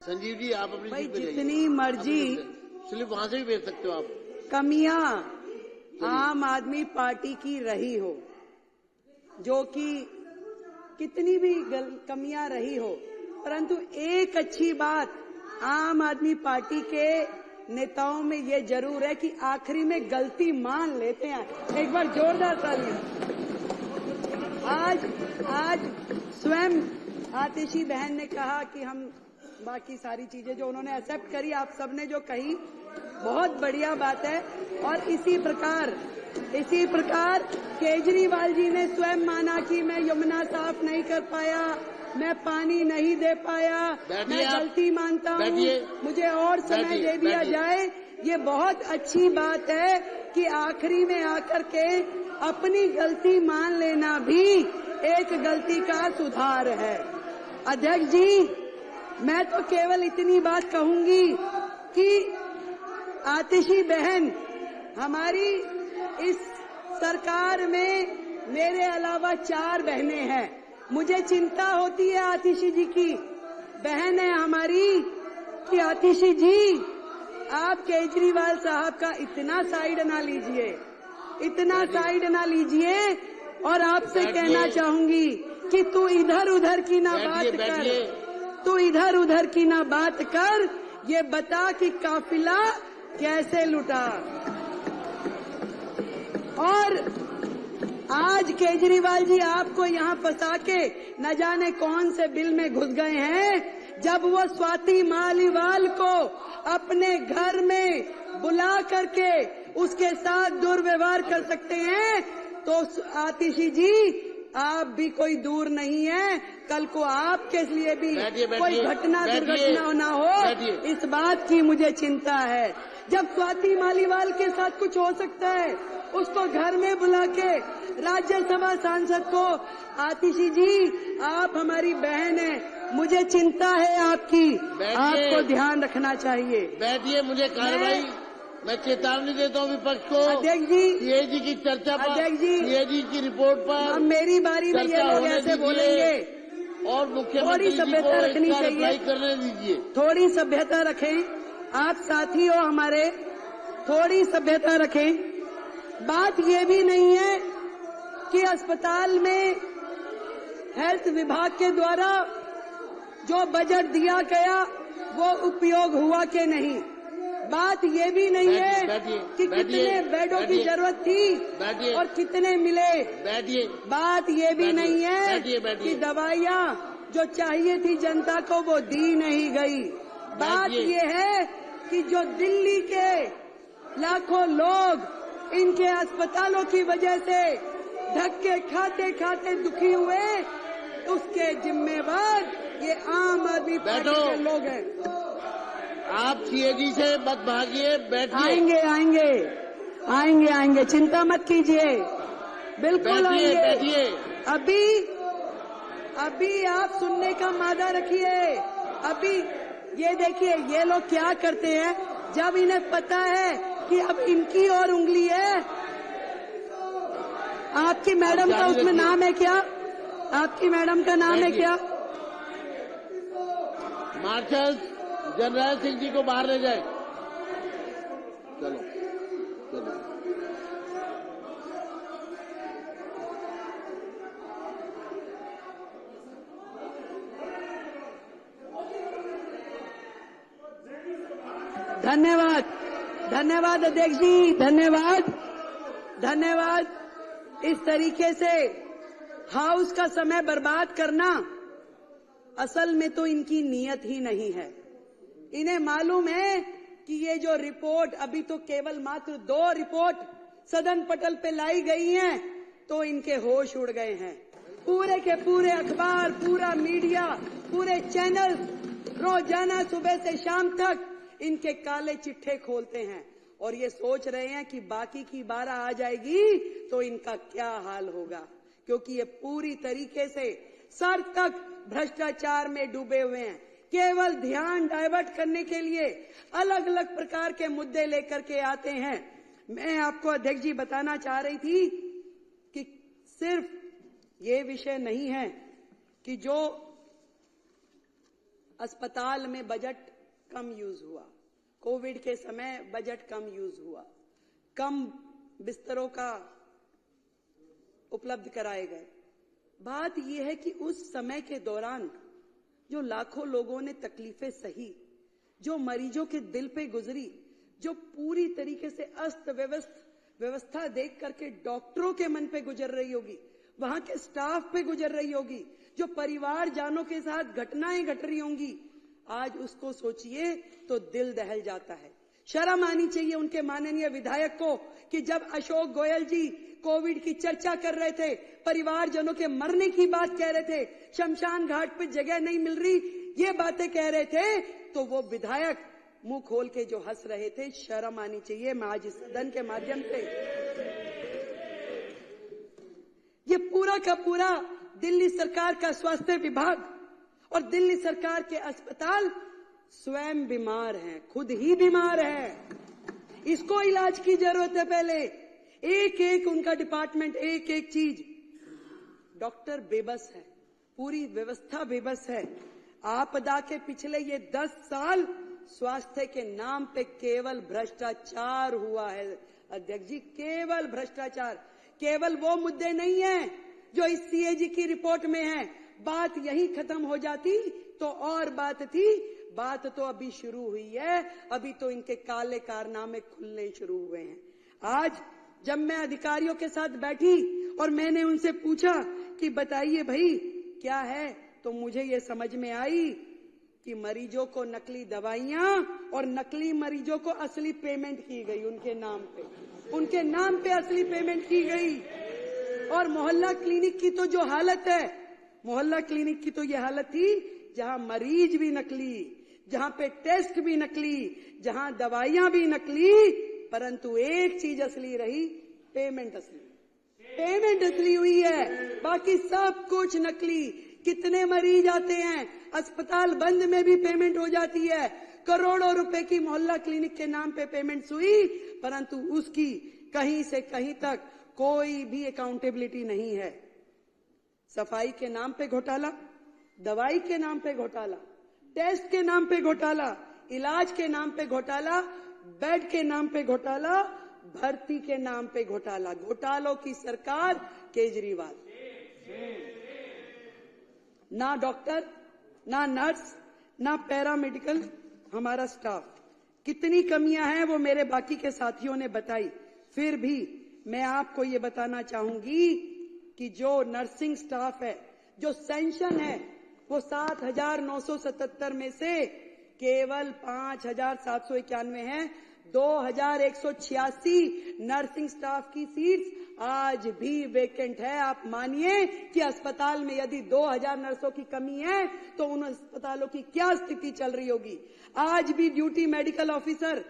संजीव जी आप अपनी भाई सीट पे जितनी मर्जी स्लिप वहां से भी भेज सकते हो आप। कमियां आम आदमी पार्टी की रही हो, जो कि कितनी भी कमियां रही हो, परंतु एक अच्छी बात आम आदमी पार्टी के नेताओं में ये जरूर है कि आखिरी में गलती मान लेते हैं। एक बार जोरदार तालियां। आज स्वयं आतिशी बहन ने कहा कि हम बाकी सारी चीजें जो उन्होंने एक्सेप्ट करी, आप सबने जो कही बहुत बढ़िया बात है। और इसी प्रकार केजरीवाल जी ने स्वयं माना कि मैं यमुना साफ नहीं कर पाया, मैं पानी नहीं दे पाया, मैं गलती मानता हूँ, मुझे और समय दे दिया जाए। ये बहुत अच्छी बात है कि आखिरी में आकर के अपनी गलती मान लेना भी एक गलती का सुधार है। अध्यक्ष जी, मैं तो केवल इतनी बात कहूंगी कि आतिशी बहन, हमारी इस सरकार में मेरे अलावा 4 बहनें हैं। मुझे चिंता होती है आतिशी जी की, बहन है हमारी, कि आतिशी जी आप केजरीवाल साहब का इतना साइड ना लीजिए, और आपसे कहना चाहूंगी कि तू इधर उधर की ना बात कर, ये बता कि काफिला कैसे लुटा। और आज केजरीवाल जी आपको यहाँ फंसा के न जाने कौन से बिल में घुस गए हैं। जब वो स्वाति मालीवाल को अपने घर में बुला करके उसके साथ दुर्व्यवहार कर सकते हैं, तो आतिशी जी आप भी कोई दूर नहीं है। कल को आपके लिए भी कोई दुर्घटना ना हो, इस बात की मुझे चिंता है। जब स्वाति मालीवाल के साथ कुछ हो सकता है, उसको घर में बुला के राज्यसभा सांसद को, आतिशी जी आप हमारी बहन हैं, मुझे चिंता है आपकी, आपको ध्यान रखना चाहिए। बैठिए, मुझे कार्रवाई मैं चेतावनी देता हूँ विपक्ष को। अध्यक्ष जी, सीएजी की चर्चा पर, अध्यक्ष जी, सीएजी की रिपोर्ट पर अब मेरी बारी में ये लोग ऐसे बोलेंगे, और मुख्यमंत्री सभ्यता रखनी चाहिए, करने दीजिए। थोड़ी सभ्यता रखें, आप साथी हो हमारे, थोड़ी सभ्यता रखें। बात ये भी नहीं है कि अस्पताल में हेल्थ विभाग के द्वारा जो बजट दिया गया वो उपयोग हुआ कि नहीं। बात ये भी नहीं है कि कितने बेडों की जरूरत थी और कितने मिले। बात ये भी नहीं है कि दवाइयाँ जो चाहिए थी जनता को वो दी नहीं गई। बात ये है कि जो दिल्ली के लाखों लोग इनके अस्पतालों की वजह से धक्के खाते खाते दुखी हुए, उसके जिम्मेवार ये आम आदमी पार्टी के लोग हैं। आप सीएजी से मत भागिए, बैठिए। आएंगे, चिंता मत कीजिए, बिल्कुल आएंगे। अभी आप सुनने का मादा रखिए। अभी ये देखिए, ये लोग क्या करते हैं, जब इन्हें पता है कि अब इनकी और उंगली है। आपकी मैडम का उसमें नाम है क्या? आपकी मैडम का नाम है क्या? मार्शल जनरल सिंह जी को बाहर ले जाए। चलो। धन्यवाद अध्यक्ष जी, धन्यवाद। इस तरीके से हाउस का समय बर्बाद करना असल में तो इनकी नीयत ही नहीं है। इन्हें मालूम है कि ये जो रिपोर्ट, अभी तो केवल मात्र 2 रिपोर्ट सदन पटल पे लाई गई हैं, तो इनके होश उड़ गए हैं। पूरे के पूरे अखबार, पूरा मीडिया, पूरे चैनल रोजाना सुबह से शाम तक इनके काले चिट्ठे खोलते हैं और ये सोच रहे हैं कि बाकी की 12 आ जाएगी तो इनका क्या हाल होगा, क्योंकि ये पूरी तरीके से सर तक भ्रष्टाचार में डूबे हुए हैं। केवल ध्यान डाइवर्ट करने के लिए अलग अलग प्रकार के मुद्दे लेकर के आते हैं। मैं आपको अध्यक्ष जी बताना चाह रही थी कि सिर्फ ये विषय नहीं है कि जो अस्पताल में बजट कम यूज हुआ, कोविड के समय बजट कम यूज हुआ, कम बिस्तरों का उपलब्ध कराए गए। बात यह है कि उस समय के दौरान जो लाखों लोगों ने तकलीफें सही, जो मरीजों के दिल पे गुजरी, जो पूरी तरीके से अस्त व्यवस्था देख करके डॉक्टरों के मन पे गुजर रही होगी, वहां के स्टाफ पे गुजर रही होगी, जो परिवार जानों के साथ घटनाएं घट रही होंगी, आज उसको सोचिए तो दिल दहल जाता है। शर्म आनी चाहिए उनके माननीय विधायक को कि जब अशोक गोयल जी कोविड की चर्चा कर रहे थे, परिवारजनों के मरने की बात कह रहे थे, शमशान घाट पे जगह नहीं मिल रही, ये बातें कह रहे थे, तो वो विधायक मुंह खोल के जो हंस रहे थे, शर्म आनी चाहिए। मैं आज इस सदन के माध्यम से ये पूरा का पूरा दिल्ली सरकार का स्वास्थ्य विभाग और दिल्ली सरकार के अस्पताल स्वयं बीमार हैं, खुद ही बीमार हैं, इसको इलाज की जरूरत है। पहले एक एक उनका डिपार्टमेंट, एक एक चीज, डॉक्टर बेबस है, पूरी व्यवस्था बेबस है। आपदा के पिछले ये 10 साल स्वास्थ्य के नाम पे केवल भ्रष्टाचार हुआ है अध्यक्ष जी, केवल भ्रष्टाचार। केवल वो मुद्दे नहीं है जो इस सीएजी की रिपोर्ट में है। बात यही खत्म हो जाती तो और बात थी, बात तो अभी शुरू हुई है, अभी तो इनके काले कारनामे खुलने शुरू हुए हैं। आज जब मैं अधिकारियों के साथ बैठी और मैंने उनसे पूछा कि बताइए भाई क्या है, तो मुझे ये समझ में आई कि मरीजों को नकली दवाइयां और नकली मरीजों को असली पेमेंट की गई, उनके नाम पे असली पेमेंट की गई। और मोहल्ला क्लिनिक की तो जो हालत है, मोहल्ला क्लिनिक की तो ये हालत थी जहां मरीज भी नकली, जहां पे टेस्ट भी नकली, जहां दवाइयां भी नकली, परंतु एक चीज असली रही, पेमेंट असली हुई है, बाकी सब कुछ नकली। कितने मरीज आते हैं, अस्पताल बंद में भी पेमेंट हो जाती है, करोड़ों रुपए की मोहल्ला क्लिनिक के नाम पे पेमेंट हुई, परंतु उसकी कहीं से कहीं तक कोई भी अकाउंटेबिलिटी नहीं है। सफाई के नाम पे घोटाला, दवाई के नाम पे घोटाला, टेस्ट के नाम पे घोटाला, इलाज के नाम पे घोटाला, बेड के नाम पे घोटाला, भर्ती के नाम पे घोटाला। घोटालों की सरकार केजरीवाल। ना डॉक्टर, ना नर्स, ना पैरामेडिकल हमारा स्टाफ। कितनी कमियां हैं वो मेरे बाकी के साथियों ने बताई। फिर भी मैं आपको ये बताना चाहूंगी कि जो नर्सिंग स्टाफ है, जो सेंशन है, वो 7,977 में से केवल 5,791 है। 2,186 नर्सिंग स्टाफ की सीट्स आज भी वेकेंट है। आप मानिए कि अस्पताल में यदि 2,000 नर्सों की कमी है तो उन अस्पतालों की क्या स्थिति चल रही होगी। आज भी ड्यूटी मेडिकल ऑफिसर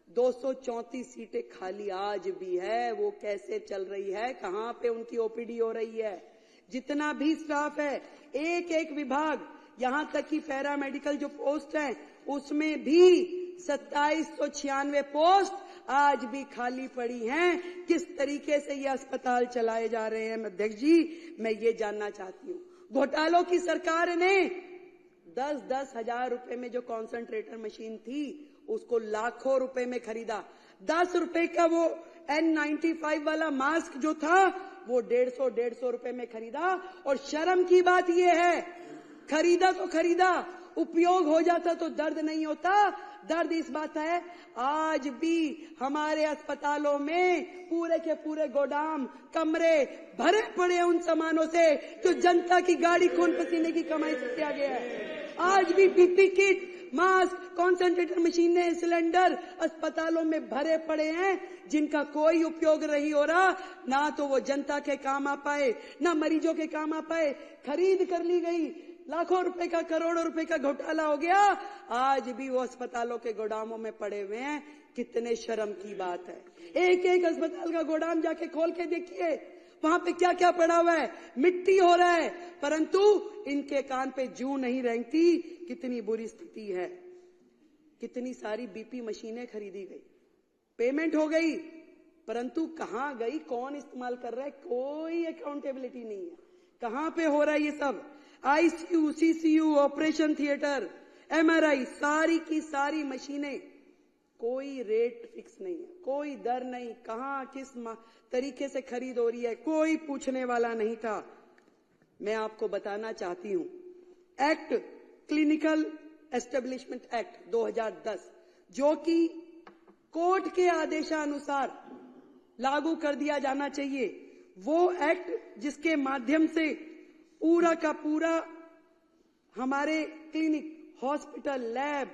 234 सीटें खाली आज भी है। वो कैसे चल रही है, कहां पे उनकी ओपीडी हो रही है। जितना भी स्टाफ है, एक एक विभाग, यहां तक कि पैरामेडिकल जो पोस्ट है उसमें भी 2796 पोस्ट आज भी खाली पड़ी हैं। किस तरीके से ये अस्पताल चलाए जा रहे हैं अध्यक्ष जी, मैं ये जानना चाहती हूँ। घोटालों की सरकार ने 10-10 हजार रुपए में जो कॉन्सेंट्रेटर मशीन थी उसको लाखों रुपए में खरीदा। 10 रुपए का वो N95 वाला मास्क जो था वो 150 रुपए में खरीदा। और शर्म की बात ये है, खरीदा तो खरीदा, उपयोग हो जाता तो दर्द नहीं होता। दर्द इस बात है, आज भी हमारे अस्पतालों में पूरे के पूरे गोदाम, कमरे भरे पड़े हैं उन सामानों से जो जनता की गाड़ी खून पसीने की कमाई से किया गया है। आज भी पीपी किट, मास्क, कॉन्सेंट्रेटर मशीनें, सिलेंडर अस्पतालों में भरे पड़े हैं जिनका कोई उपयोग नहीं हो रहा। ना तो वो जनता के काम आ पाए, ना मरीजों के काम आ पाए। खरीद कर ली गई, लाखों रुपए का, करोड़ों रुपए का घोटाला हो गया। आज भी वो अस्पतालों के गोदामों में पड़े हुए हैं। कितने शर्म की बात है। एक एक अस्पताल का गोदाम जाके खोल के देखिए, वहां पे क्या क्या पड़ा हुआ है। मिट्टी हो रहा है, परंतु इनके कान पे जूं नहीं रेंगती। कितनी बुरी स्थिति है। कितनी सारी बीपी मशीनें खरीदी गई, पेमेंट हो गई, परंतु कहां गई, कौन इस्तेमाल कर रहा है, कोई अकाउंटेबिलिटी नहीं है। कहां पे हो रहा है ये सब। ICU, CCU, operation theatre, MRI, सारी की सारी मशीनें, कोई रेट फिक्स नहीं है, कोई दर नहीं, कहां किस तरीके से खरीद हो रही है, कोई पूछने वाला नहीं था। मैं आपको बताना चाहती हूं, एक्ट, क्लिनिकल एस्टेब्लिशमेंट एक्ट 2010, जो कि कोर्ट के आदेशानुसार लागू कर दिया जाना चाहिए, वो एक्ट जिसके माध्यम से पूरा का पूरा हमारे क्लिनिक, हॉस्पिटल, लैब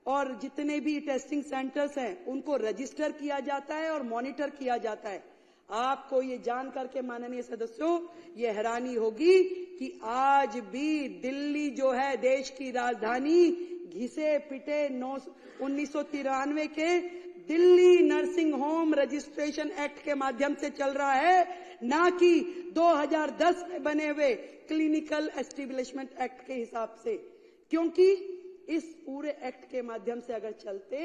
और जितने भी टेस्टिंग सेंटर्स हैं उनको रजिस्टर किया जाता है और मॉनिटर किया जाता है। आपको ये जान करके माननीय सदस्यों ये हैरानी होगी कि आज भी दिल्ली जो है देश की राजधानी, घिसे पिटे 1993 के Delhi nursing home registration act के माध्यम से चल रहा है, ना कि 2010 में बने हुए क्लिनिकल एस्टेब्लिशमेंट एक्ट के हिसाब से। क्योंकि इस पूरे एक्ट के माध्यम से अगर चलते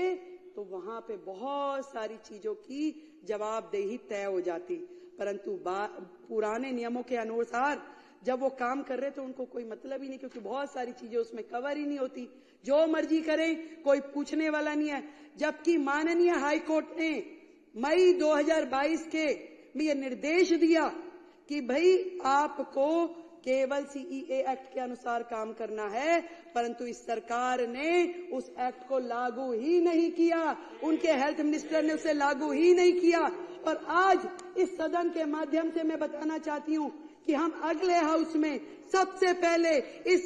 तो वहां पे बहुत सारी चीजों की जवाबदेही तय हो जाती, परंतु पुराने नियमों के अनुसार जब वो काम कर रहे तो उनको कोई मतलब ही नहीं, क्योंकि बहुत सारी चीजें उसमें कवर ही नहीं होती, जो मर्जी करें, कोई पूछने वाला नहीं है। जबकि माननीय हाई कोर्ट ने मई 2022 के में यह निर्देश दिया कि भाई आपको केवल CEA एक्ट के अनुसार काम करना है, परंतु इस सरकार ने उस एक्ट को लागू ही नहीं किया, उनके हेल्थ मिनिस्टर ने उसे लागू ही नहीं किया। और आज इस सदन के माध्यम से मैं बताना चाहती हूं कि हम अगले हाउस में सबसे पहले इस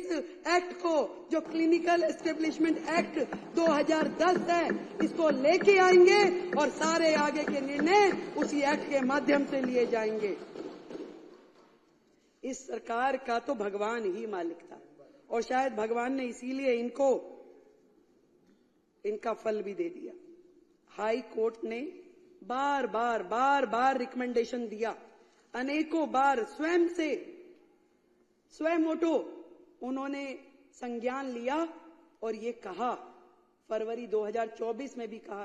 एक्ट को, जो क्लिनिकल एस्टेब्लिशमेंट एक्ट 2010 है, इसको लेके आएंगे और सारे आगे के निर्णय उसी एक्ट के माध्यम से लिए जाएंगे। इस सरकार का तो भगवान ही मालिक था और शायद भगवान ने इसीलिए इनको इनका फल भी दे दिया। हाई कोर्ट ने बार बार रिकमेंडेशन दिया, अनेकों बार स्वयं मोटो उन्होंने संज्ञान लिया और ये कहा, फरवरी 2024 में भी कहा